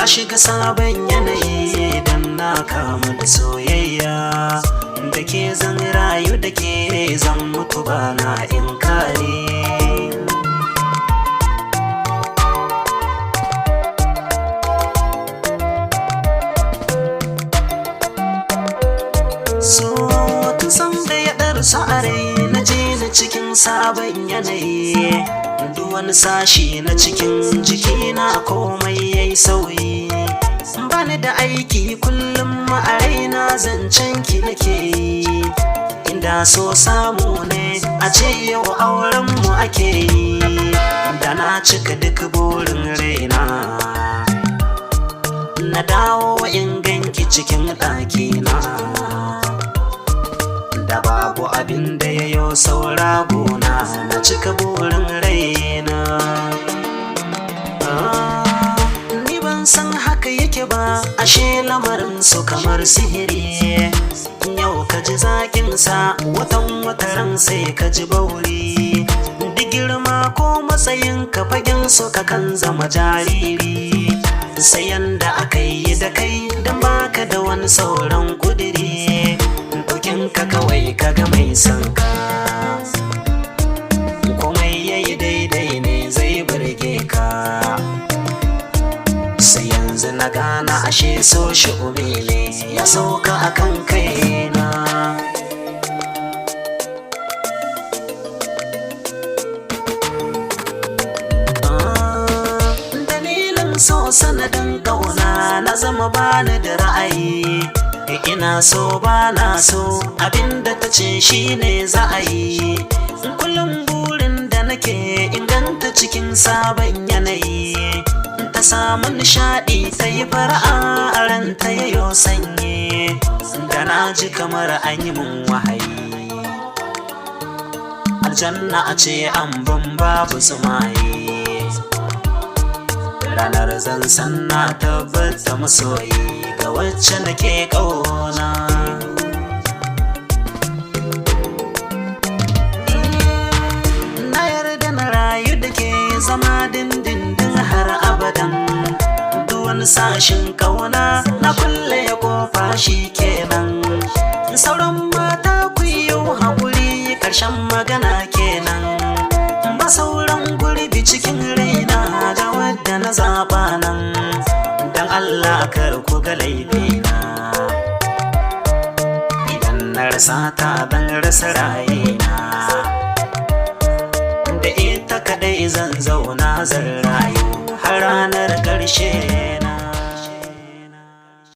na shiga sabon yanayi dan na kama da soyayya da ke zan rayu da ke zan mutu ba na inkari. So tun san da ya ɗarsa a rai na je na cikin sabon yanayi, duk wani sashi na cikin jikina komai yayi sauyi. Bani da aiki kullum a raina zancen ki nake yi, inda so samu ne a ce yau auren mu ake yi, da na cika duk burin raina na dawo in ganki cikin ɗakina, da babu abin da ya yo saura gona na cika burin raina. Ni ban san haka yake ba, ashe lamarin su kamar sihiri. Yau ka ji zaƙin sa, wataran sai ka ji bauri. Duk girma ko matsayin ka fagen su ka kan zama jariri, sai yanda aka yi da kai don baka da wani sauran kudiri. Ka kawai kaga mai son ka, komai yayi daidai ne zai burge ka, sai yanzu na gana ashe so shi ne ya sauka akan kaina. Dalilin so sanadin ƙauna na zama bani da ra'ayi, ina so ba na so abinda ta ce shi ne za a yi. Kullum burin da nake inganta cikin sabon yanayi, ta samu nishaɗi ta yi fara'a a ranta yayo sanyi, da na ji kamar an yi mun wahayi. Aljanna a ce an ban babu tsumaye, ranar zan san na tabbata masoyi ga wacce nake ƙauna. Na yarda na rayu da ke zama dindindin har abadan, duk wani sashin ƙauna na kulle ya kofa shi kenan. Sauran mata ku yi haƙuri, ƙarshen magana kenan. Ba sauran gurbi cikin raina ga wadda na zaɓa nan, dan Allah kar ku ga laifina. Idan na rasa ta ban rasa rayina, da ita kadai zan zauna zan rayu har ranar ƙarshe.